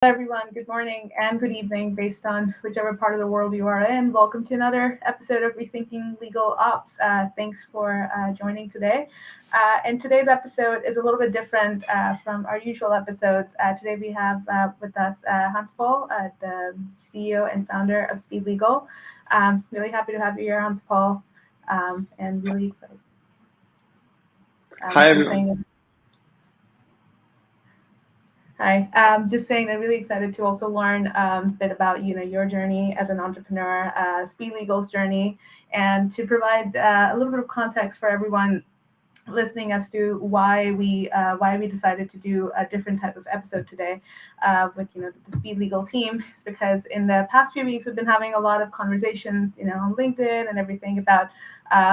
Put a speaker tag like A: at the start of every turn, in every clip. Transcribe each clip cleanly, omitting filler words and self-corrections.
A: Everyone. Good morning and good evening, based on whichever part of the world you are in. Welcome to another episode of Rethinking Legal Ops. Thanks for joining today. And today's episode is a little bit different from our usual episodes. Today we have with us Hans Paul, the CEO and founder of Speed Legal. Really happy to have you here, Hans Paul, and really excited.
B: Hi,
A: Just
B: everyone.
A: saying. Hi, just saying I'm really excited to also learn a bit about your journey as an entrepreneur, Speed Legal's journey, and to provide a little bit of context for everyone listening as to why we decided to do a different type of episode today with the Speed Legal team. Is because in the past few weeks we've been having a lot of conversations on LinkedIn and everything about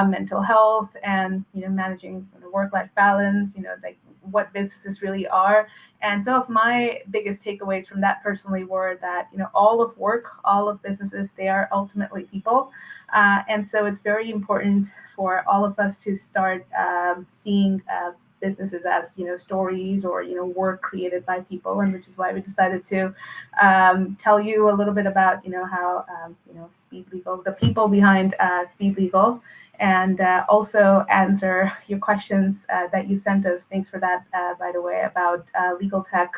A: mental health and managing work-life balance, like what businesses really are. And some of my biggest takeaways from that personally were that all of work, all of businesses, they are ultimately people. And so it's very important for all of us to start seeing businesses as stories or work created by people, and which is why we decided to tell you a little bit about how Speed Legal, the people behind Speed Legal, and also answer your questions that you sent us. Thanks for that, by the way, about Legaltech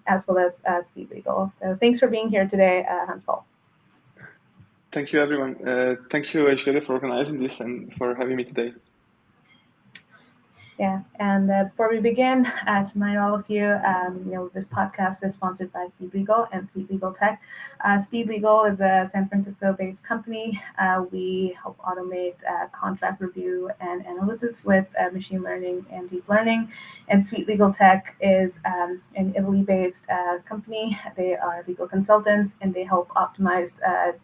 A: as well as Speed Legal. So thanks for being here today, Hans Paul.
B: Thank you, everyone. Thank you, Aishwarya, for organizing this and for having me today.
A: Yeah, and before we begin, to remind all of you, this podcast is sponsored by Speed Legal and Speed Legaltech. Speed Legal is a San Francisco-based company. We help automate contract review and analysis with machine learning and deep learning. And Speed Legaltech is an Italy-based company. They are legal consultants, and they help optimize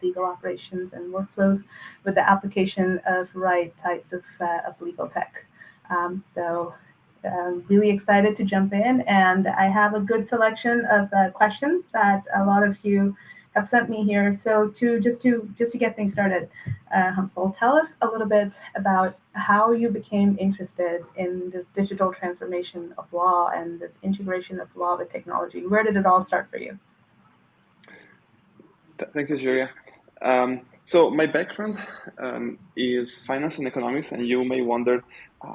A: legal operations and workflows with the application of right types of legal tech. So really excited to jump in, and I have a good selection of questions that a lot of you have sent me here. So to get things started, Hans Paul, tell us a little bit about how you became interested in this digital transformation of law and this integration of law with technology. Where did it all start for you?
B: Thank you, Aishwarya. So my background is finance and economics, and you may wonder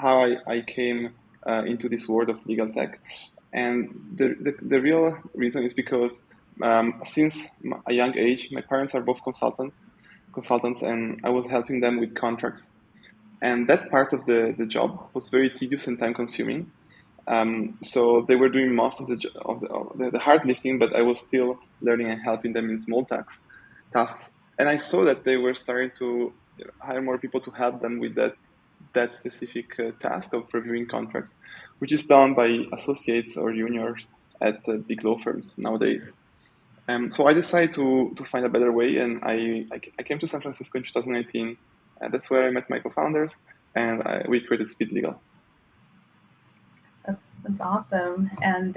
B: how I came into this world of legal tech. And the real reason is because since a young age, my parents are both consultants, and I was helping them with contracts. And that part of the job was very tedious and time consuming. So they were doing most of the hard lifting, but I was still learning and helping them in small tasks. And I saw that they were starting to hire more people to help them with that specific task of reviewing contracts, which is done by associates or juniors at big law firms nowadays. So I decided to find a better way, and I came to San Francisco in 2018. And that's where I met my co-founders, and we created Speed Legal.
A: That's awesome. And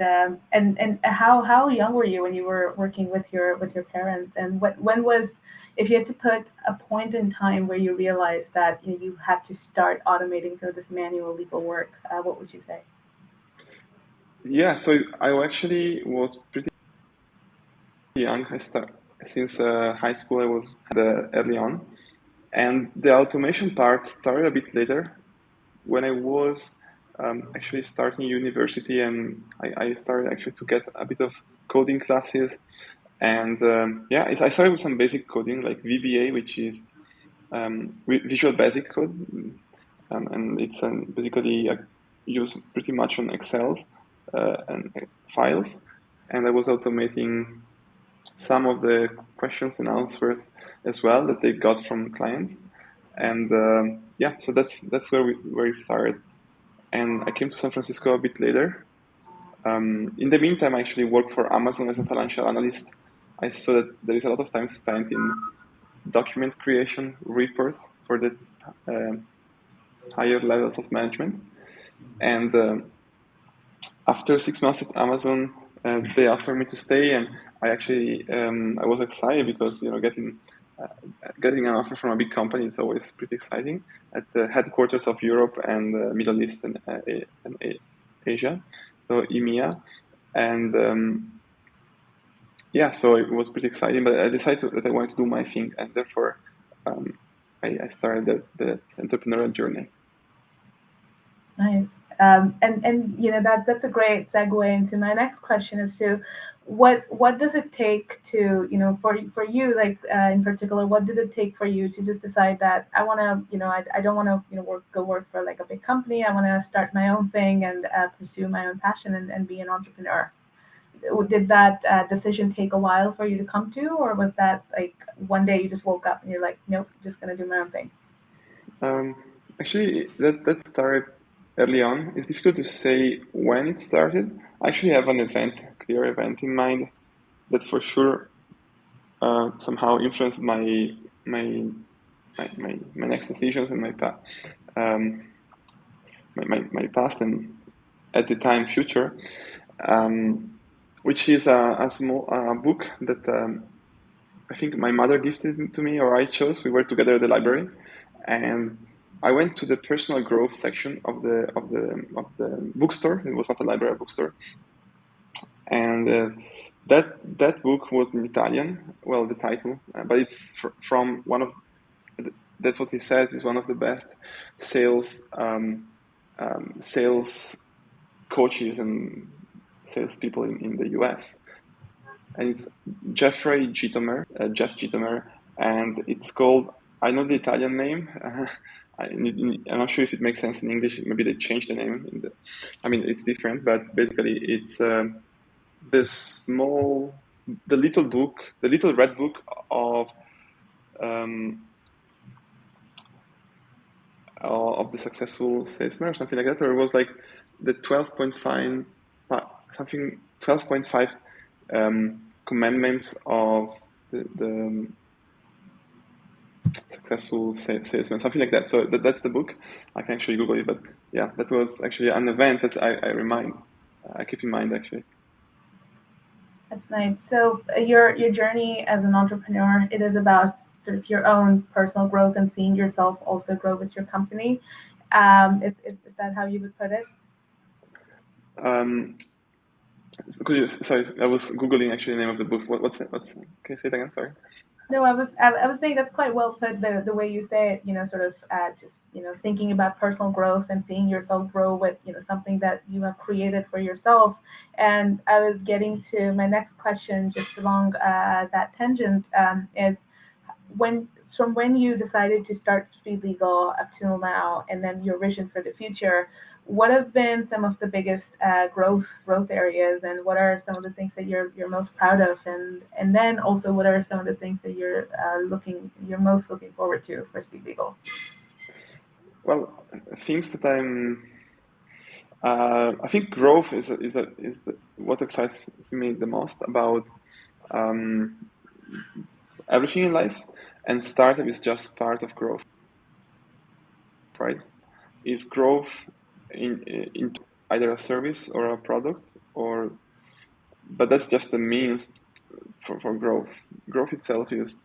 A: how young were you when you were working with your parents? And when was, if you had to put a point in time where you realized that you had to start automating some of this manual legal work, what would you say?
B: Yeah, so I actually was pretty young. Since high school. I was early on, and the automation part started a bit later when I was actually starting university, and I started actually to get a bit of coding classes. And yeah, I started with some basic coding like VBA, which is Visual Basic Code, and it's basically used pretty much on Excels and files. And I was automating some of the questions and answers as well that they got from clients. And yeah, so that's where it started. And I came to San Francisco a bit later. In the meantime, I actually worked for Amazon as a financial analyst. I saw that there is a lot of time spent in document creation, reports for the higher levels of management. And after 6 months at Amazon, they offered me to stay, and I was excited because getting an offer from a big company is always pretty exciting at the headquarters of Europe and Middle East and Asia, so EMEA. And yeah, so it was pretty exciting. But I decided that I wanted to do my thing, and therefore I started the entrepreneurial journey.
A: Nice. And that's a great segue into my next question as to what does it take to for you, like in particular, what did it take for you to just decide that I want to, I don't want to work for like a big company. I want to start my own thing and pursue my own passion and be an entrepreneur. Did that decision take a while for you to come to, or was that like one day you just woke up and you're like, nope, just gonna do my own thing?
B: Um, Actually, that started early on. It's difficult to say when it started. I actually have an event, a clear event in mind that for sure somehow influenced my next decisions and um, my past and at the time future, which is a small book that I think my mother gifted to me or I chose. We were together at the library, and I went to the personal growth section of the bookstore. It was not a library, a bookstore, and that book was in Italian. Well, the title, but it's from one of that's what he says is one of the best sales sales coaches and salespeople in the US. And it's Jeff Gitomer, and it's called. I know the Italian name. I'm not sure if it makes sense in English. Maybe they changed the name. I mean, it's different, but basically, it's the small, the little book, the little red book um, of the successful salesman or something like that, or it was like the 12.5 something 12.5 commandments of the successful salesman, something like that. So that's the book. I can actually Google it, but yeah, that was actually an event that I keep in mind actually.
A: That's nice. So your journey as an entrepreneur, it is about sort of your own personal growth and seeing yourself also grow with your company. Is that how you would put it?
B: Um, sorry, I was Googling actually the name of the book. What's it? Can you say it again? Sorry.
A: No, I was saying that's quite well put. The way you say it, sort of just thinking about personal growth and seeing yourself grow with something that you have created for yourself. And I was getting to my next question just along that tangent, is when you decided to start Speed Legal up till now, and then your vision for the future, what have been some of the biggest growth areas, and what are some of the things that you're most proud of, and then also what are some of the things that you're most looking forward to for Speed Legal?
B: Well, things that I think growth what excites me the most about um, everything in life, and startup is just part of growth, right? Is growth into either a service or a product, or but that's just a means for growth. Growth itself is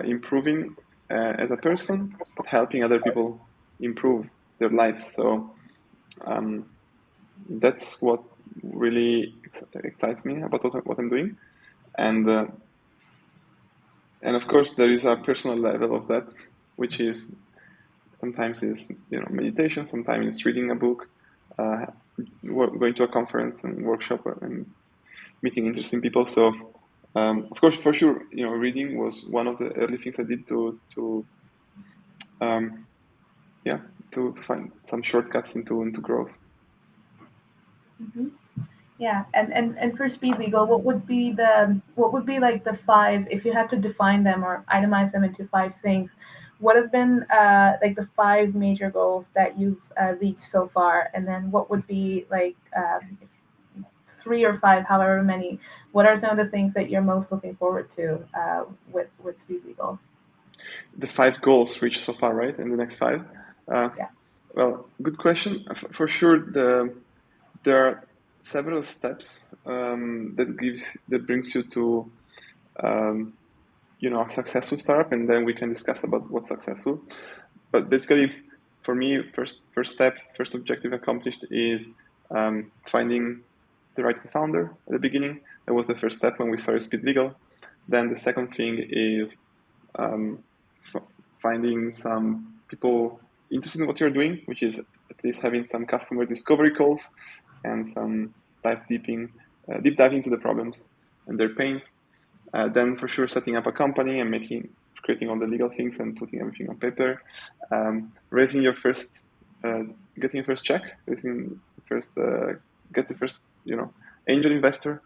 B: improving as a person, but helping other people improve their lives. So um, that's what really excites me about what I'm doing, and uh, and of course there is a personal level of that, which is sometimes is meditation, sometimes it's reading a book, uh, going to a conference and workshop and meeting interesting people. So of course, for sure, reading was one of the early things I did to um, yeah to find some shortcuts into growth.
A: Hmm. Yeah, and for Speed Legal, what would be like the five, if you had to define them or itemize them into five things, what have been like the five major goals that you've reached so far, and then what would be like three or five, however many, what are some of the things that you're most looking forward to with Speed Legal?
B: The five goals reached so far, right? And the next five. Uh,
A: Yeah.
B: well, good question. For sure, there are several steps that brings you to um, a successful startup, and then we can discuss about what's successful. But basically, for me, first step, first objective accomplished is finding the right founder at the beginning. That was the first step when we started Speed Legal. Then the second thing is finding some people interested in what you're doing, which is at least having some customer discovery calls and some deep diving into the problems and their pains. Then for sure setting up a company and creating all the legal things and putting everything on paper. Raising your first, getting your first check, get the first, angel investor,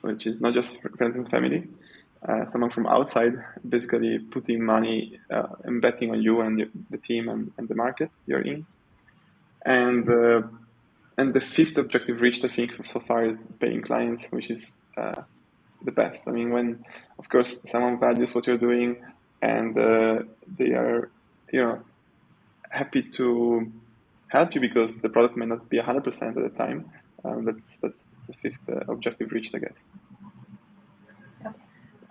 B: which is not just friends and family. Someone from outside basically putting money and betting on you and the team and the market you're in. And the fifth objective reached, I think, so far is paying clients, which is the best. I mean, when, of course, someone values what you're doing and they are, happy to help you because the product may not be 100% at the time. That's the fifth objective reached, I guess.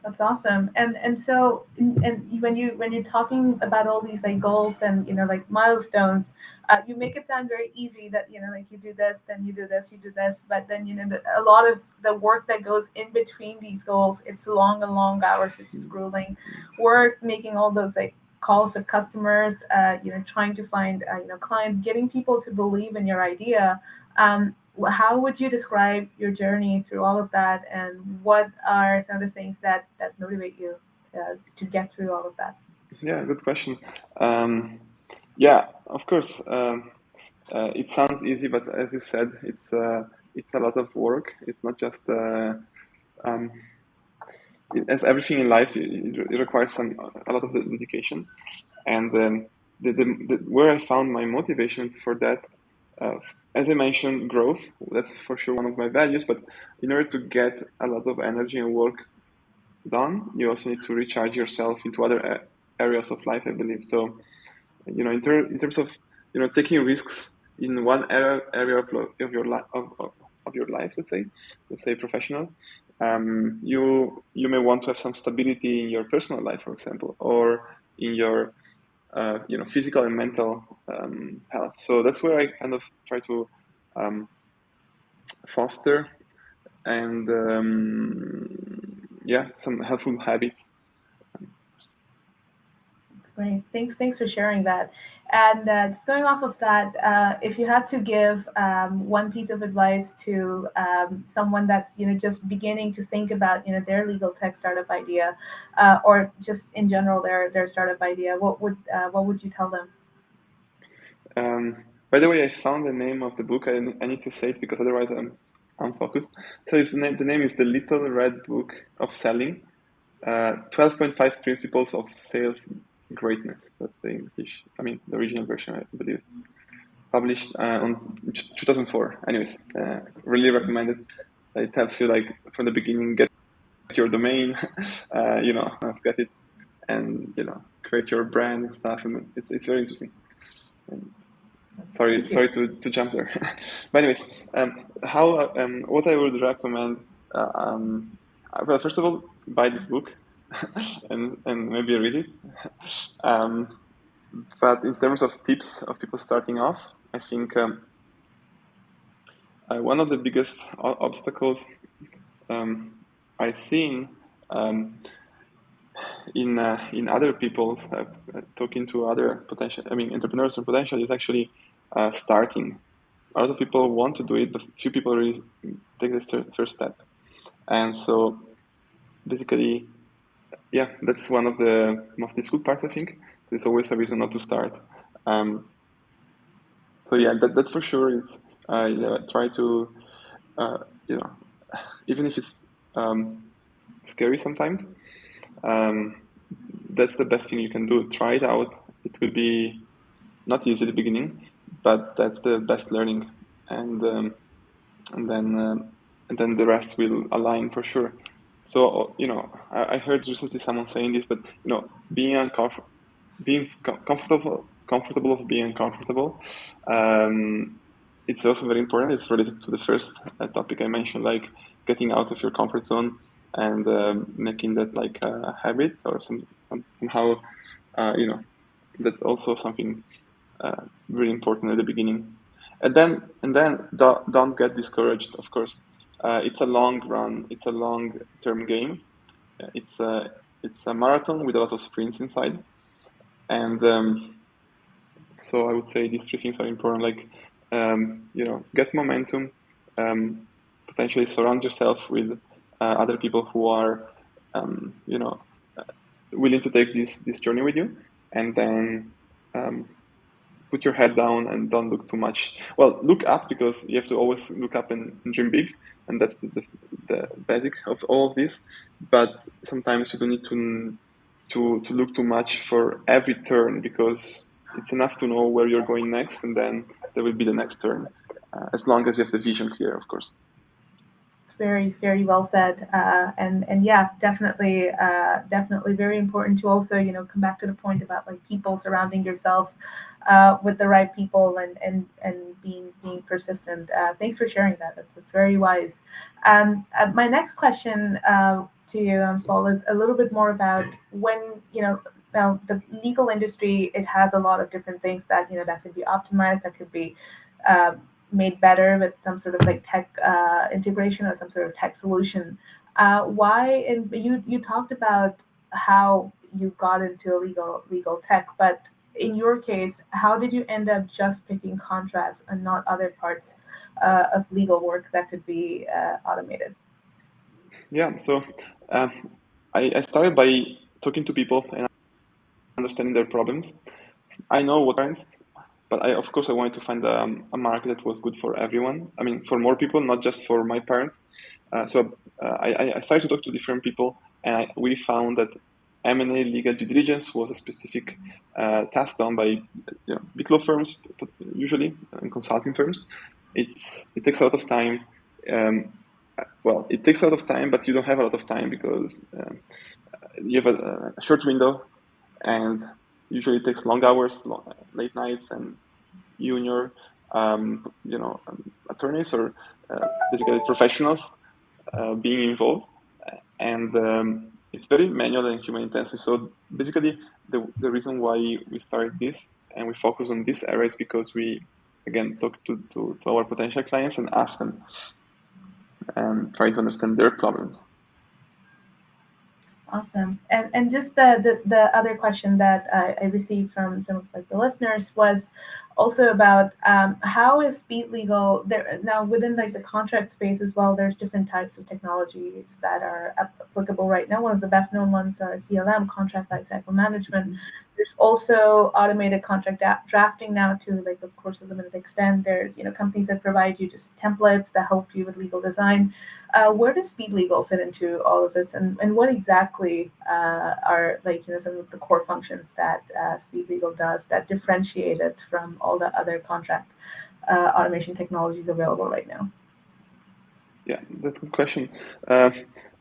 A: That's awesome. And so when you're talking about all these like goals and like milestones, you make it sound very easy that like you do this, then you do this, you do this, but then a lot of the work that goes in between these goals, it's long and long hours, it's just grueling work, making all those like calls with customers, trying to find clients, getting people to believe in your idea. How would you describe your journey through all of that, and what are some of the things that motivate you to get through all of that?
B: Yeah, good question. Yeah, of course. It sounds easy, but as you said, it's a lot of work. It's not just as everything in life, it requires a lot of dedication. And where I found my motivation for that, as I mentioned, growth. That's for sure one of my values. But in order to get a lot of energy and work done, you also need to recharge yourself into other areas of life, I believe. So, in terms of taking risks in one area of your life of your life, let's say professional, you may want to have some stability in your personal life, for example, or in your physical and mental health. So that's where I kind of try to foster and some helpful habits.
A: Great. Thanks for sharing that. And just going off of that, if you had to give one piece of advice to someone that's just beginning to think about their legal tech startup idea, or just in general their startup idea, what would you tell them?
B: By the way, I found the name of the book. I need to say it because otherwise I'm unfocused. So the name is The Little Red Book of Selling, 12.5 Principles of Sales Greatness. That's the English, the original version, I believe. Published on 2004. Anyways, really recommend it. It helps you like from the beginning, get your domain, get it, and create your brand and stuff. And it's very interesting. And sorry to jump there. But anyways, what I would recommend. Well, first of all, buy this book and maybe read it. But in terms of tips of people starting off, I think one of the biggest obstacles I've seen in other people's talking to other entrepreneurs and potential is actually starting. A lot of people want to do it, but few people really take the first step. And so basically, yeah, that's one of the most difficult parts, I think. There's always a reason not to start. So yeah, that's for sure. It's try to, even if it's scary sometimes, that's the best thing you can do. Try it out. It will be not easy at the beginning, but that's the best learning, and then the rest will align for sure. So I heard recently someone saying this, but being comfortable of being uncomfortable, it's also very important. It's related to the first topic I mentioned, like getting out of your comfort zone and making that like a habit or somehow, that's also something really important at the beginning. And then don't get discouraged, of course. it's a long run. It's a long-term game. It's a marathon with a lot of sprints inside. And so I would say these three things are important. Like get momentum, potentially surround yourself with other people who are willing to take this journey with you, and then put your head down and don't look too much. Well, look up, because you have to always look up and dream big, and that's the basic of all of this. But sometimes you don't need to look too much for every turn, because it's enough to know where you're going next, and then there will be the next turn, as long as you have the vision clear, of course.
A: Very, very well said. And yeah, definitely very important to also, come back to the point about like people, surrounding yourself with the right people, and being persistent. Thanks for sharing that. That's very wise. My next question to you, Paul, is a little bit more about when, now the legal industry, it has a lot of different things that, that could be optimized, that could be made better with some sort of like tech integration or some sort of tech solution. Why? And you talked about how you got into legal tech, but in your case, how did you end up just picking contracts and not other parts of legal work that could be automated?
B: Yeah, so I started by talking to people and understanding their problems. I know what kinds, but of course I wanted to find a market that was good for everyone. I mean, for more people, not just for my parents. I started to talk to different people, and we found that M&A legal due diligence was a specific task done by big law firms, usually, and consulting firms. It takes a lot of time. Well, it takes a lot of time, but you don't have a lot of time, because you have a short window, and usually it takes long hours, late nights, and you and your attorneys or basically professionals being involved, and it's very manual and human intensive. So basically, the reason why we started this and we focus on this area is because we again talk to our potential clients and ask them and try to understand their problems.
A: Awesome. And just the other question that I received from some of like the listeners was also about how is speed legal there now within like the contract space as well. There's different types of technologies that are applicable right now. One of the best known ones are CLM, contract lifecycle management. There's also automated contract drafting now to like, of course, a limited extent. There's companies that provide you just templates that help you with legal design. Where does speed legal fit into all of this, and what exactly are like some of the core functions that speed legal does that differentiate it from all the other contract automation technologies available right now?
B: Yeah, that's a good question.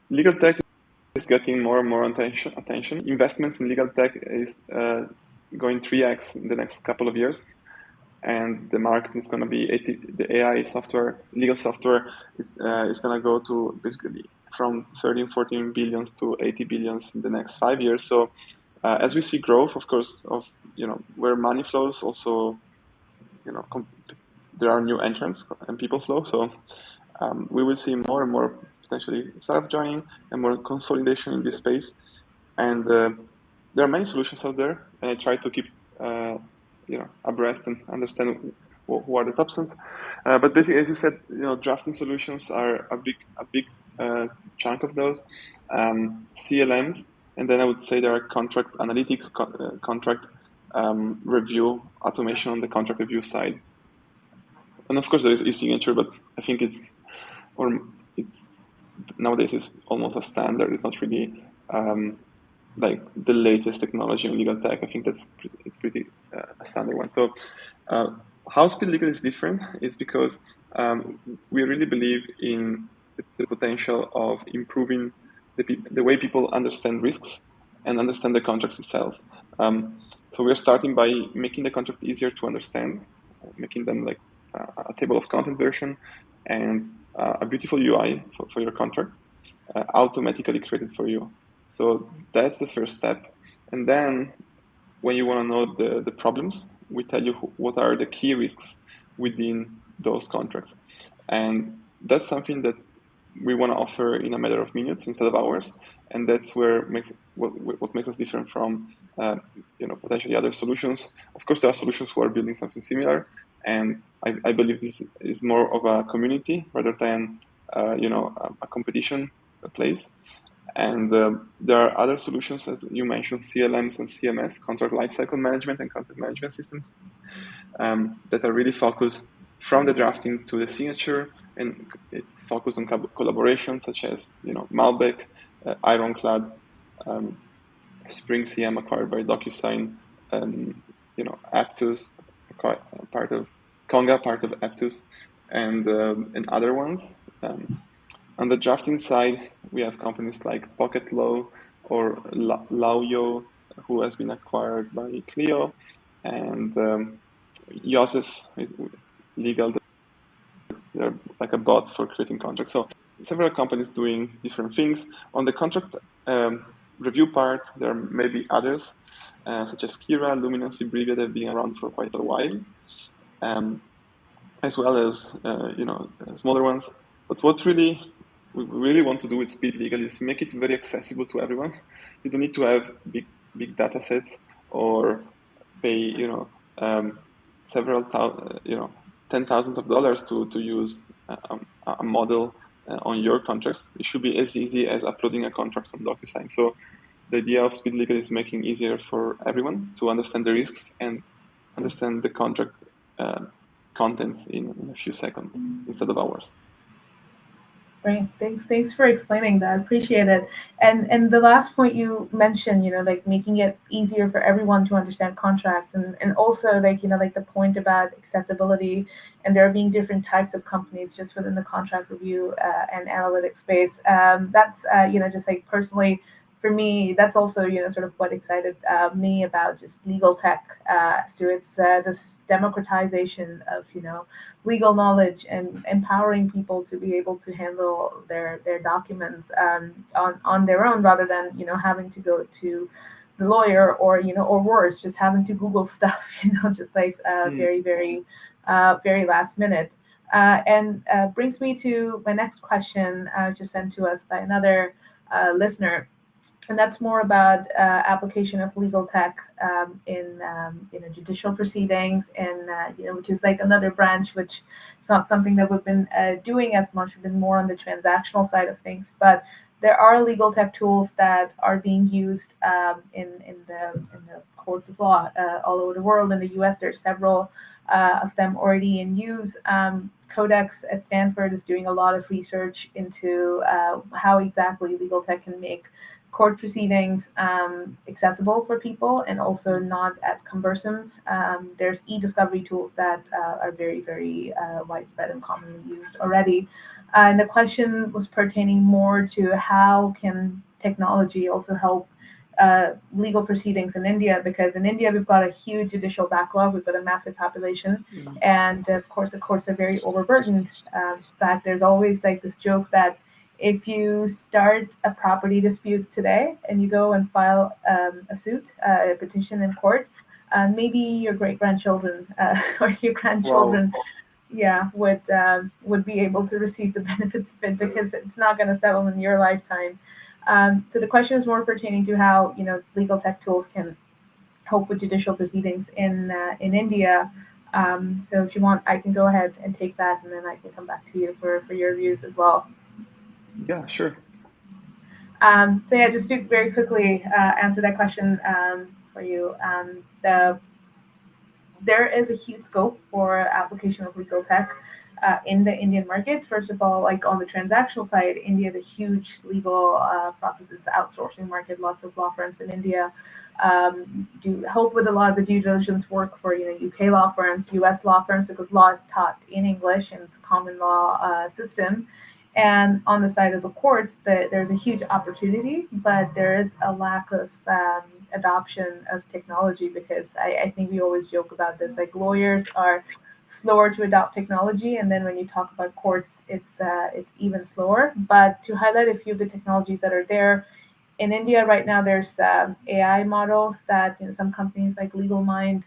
B: Legal tech is getting more and more attention. Investments in legal tech is going 3x in the next couple of years, and the market is going to be the AI software, legal software is going to go to basically from 13, 14 billions to 80 billions in the next 5 years. So as we see growth, of course, of where money flows, also there are new entrants and people flow. So we will see more and more potentially startup joining and more consolidation in this space. And there are many solutions out there, and I try to keep abreast and understand who are the top ones. But basically, as you said, drafting solutions are a big chunk of those. CLMs, and then I would say there are contract analytics, contract review, automation on the contract review side. And of course, there is e-signature, but I think it's nowadays it's almost a standard. It's not really like the latest technology in legal tech. I think it's pretty a standard one. So how speed legal is different is because we really believe in the potential of improving the way people understand risks and understand the contracts itself. So we're starting by making the contract easier to understand, making them like a table of content version and a beautiful UI for your contracts, automatically created for you. So that's the first step. And then when you want to know the problems, we tell you what are the key risks within those contracts. And that's something that we want to offer in a matter of minutes instead of hours, and that's where what makes us different from potentially other solutions. Of course, there are solutions who are building something similar, and I believe this is more of a community rather than a competition place. And there are other solutions, as you mentioned, CLMs and CMS, contract lifecycle management and content management systems, that are really focused from the drafting to the signature, and it's focused on collaboration, such as Malbec, Ironclad, Spring CM acquired by DocuSign, Aptus, part of Conga, part of Aptus, and other ones. On the drafting side, we have companies like Pocket Law or Lauyo, who has been acquired by Clio, and youve, Legal, they're like a bot for creating contracts. So several companies doing different things. On the contract review part, there may be others, such as Kira, Luminance, Brivia, that have been around for quite a while, as well as smaller ones. But what we really want to do with Speed Legal is make it very accessible to everyone. You don't need to have big data sets or pay several $10,000s to use a model on your contracts. It should be as easy as uploading a contract on DocuSign. So the idea of Speed Legal is making it easier for everyone to understand the risks and understand the contract content in a few seconds instead of hours.
A: Great. Thanks for explaining that. Appreciate it. And the last point you mentioned, like making it easier for everyone to understand contracts, and also like the point about accessibility, and there being different types of companies just within the contract review and analytics space. That's just like personally for me, that's also sort of what excited me about just legal tech. So it's this democratization of legal knowledge and empowering people to be able to handle their documents on their own, rather than having to go to the lawyer, or or worse, just having to Google stuff, just like very very last minute. And brings me to my next question, just sent to us by another listener. And that's more about application of legal tech in judicial proceedings, and which is like another branch, which is not something that we've been doing as much. We've been more on the transactional side of things, but there are legal tech tools that are being used in the courts of law all over the world. In the U.S., there's several of them already in use. Codex at Stanford is doing a lot of research into how exactly legal tech can make court proceedings accessible for people and also not as cumbersome. There's e-discovery tools that are very, very widespread and commonly used already. And the question was pertaining more to how can technology also help legal proceedings in India, because in India we've got a huge judicial backlog, we've got a massive population, and of course the courts are very overburdened. In fact, there's always like this joke that if you start a property dispute today and you go and file a suit, a petition in court, maybe your great-grandchildren or your grandchildren, would be able to receive the benefits of it, because it's not going to settle in your lifetime. So the question is more pertaining to how legal tech tools can help with judicial proceedings in India. So if you want, I can go ahead and take that, and then I can come back to you for your views as well.
B: Yeah, sure.
A: So yeah, just to very quickly answer that question for you. There is a huge scope for application of legal tech in the Indian market. First of all, like on the transactional side, India is a huge legal processes outsourcing market. Lots of law firms in India do help with a lot of the due diligence work for UK law firms, US law firms, because law is taught in English and it's a common law system. And on the side of the courts, there's a huge opportunity, but there is a lack of adoption of technology, because I think we always joke about this. Like lawyers are slower to adopt technology, and then when you talk about courts, it's even slower. But to highlight a few of the technologies that are there in India right now, there's AI models that some companies like LegalMind,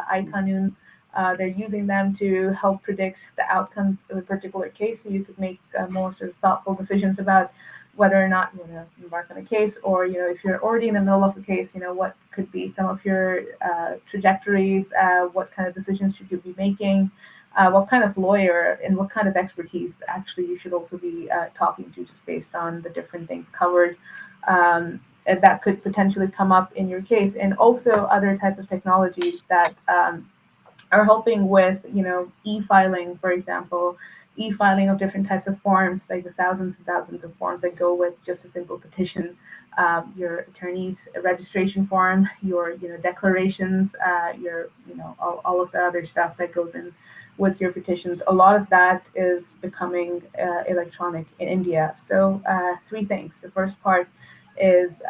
A: iQanun They're using them to help predict the outcomes of a particular case, so you could make more sort of thoughtful decisions about whether or not you want to embark on a case, or if you're already in the middle of a case, what could be some of your trajectories, what kind of decisions should you be making, what kind of lawyer and what kind of expertise actually you should also be talking to, just based on the different things covered. And that could potentially come up in your case, and also other types of technologies that are helping with, e-filing, for example, e-filing of different types of forms, like the thousands and thousands of forms that go with just a simple petition, your attorney's registration form, your, declarations, your, all of the other stuff that goes in with your petitions. A lot of that is becoming electronic in India. So three things. The first part is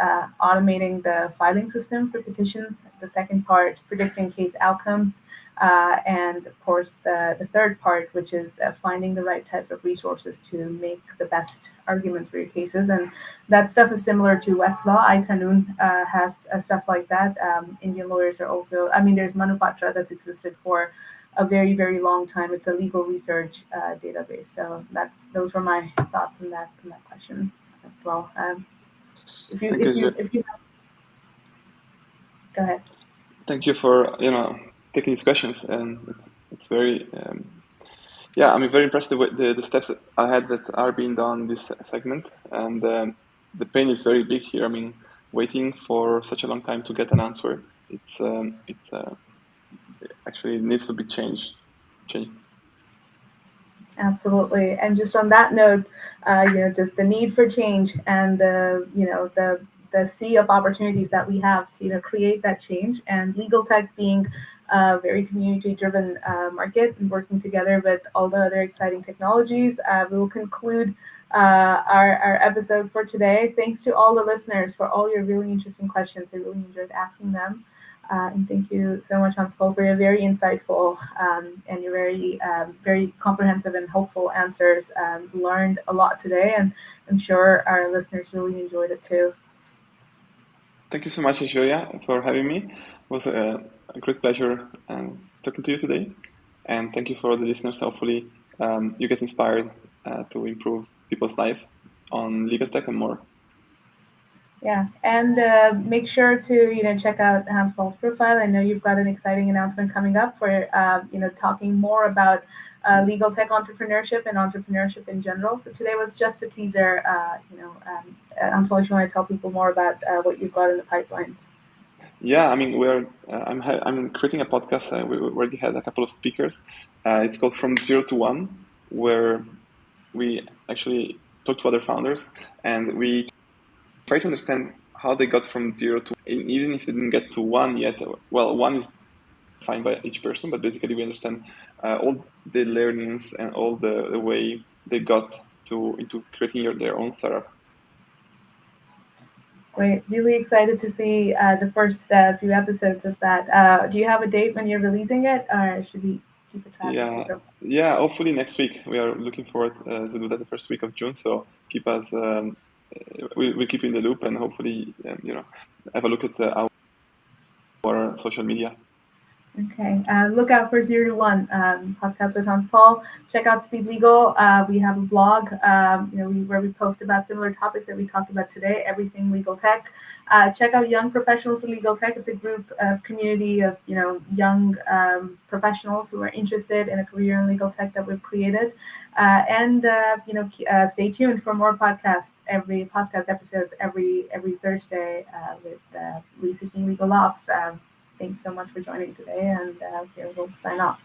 A: automating the filing system for petitions. The second part, predicting case outcomes. And of course, the third part, which is finding the right types of resources to make the best arguments for your cases. And that stuff is similar to Westlaw. iQanun has stuff like that. Indian lawyers are also, there's Manupatra that's existed for a very, very long time. It's a legal research database. So those were my thoughts on that question as well. If you go ahead.
B: Thank you for taking these questions, and it's very I'm very impressed with the steps ahead that are being done in this segment, and the pain is very big here. Waiting for such a long time to get an answer, it's actually needs to be changed.
A: Absolutely. And just on that note, the need for change and the sea of opportunities that we have to create that change, and Legaltech being a very community-driven market and working together with all the other exciting technologies, we will conclude our episode for today. Thanks to all the listeners for all your really interesting questions. I really enjoyed asking them. And thank you so much, Hans-Paul, for your very insightful and your very comprehensive and helpful answers. Learned a lot today, and I'm sure our listeners really enjoyed it too.
B: Thank you so much, Julia, for having me. It was a great pleasure talking to you today. And thank you for the listeners. Hopefully you get inspired to improve people's life on legal tech and more.
A: Yeah, and make sure to check out Hans-Paul's profile. I know you've got an exciting announcement coming up for talking more about legal tech entrepreneurship and entrepreneurship in general. So today was just a teaser. Hans-Paul, if you want to tell people more about what you've got in the pipelines.
B: Yeah, I'm creating a podcast. We already had a couple of speakers. It's called From Zero to One, where we actually talk to other founders and we try to understand how they got from zero to, even if they didn't get to one yet. Well, one is defined by each person, but basically we understand all the learnings and all the way they got into creating their own startup.
A: Great. Really excited to see the first few episodes of that. Do you have a date when you're releasing it, or should we keep a track?
B: Yeah. Hopefully next week. We are looking forward to do that the first week of June. So keep us. We'll keep you in the loop, and hopefully, have a look at our social media.
A: Okay. Look out for 0 to 1 podcast with Hans-Paul. Check out Speed Legal. We have a blog, where we post about similar topics that we talked about today. Everything legal tech. Check out Young Professionals in Legal Tech. It's a group of community of young professionals who are interested in a career in legal tech that we've created. And stay tuned for more podcasts. Podcast episodes every Thursday with Rethinking Legal Ops. Thanks so much for joining today, and we'll sign off.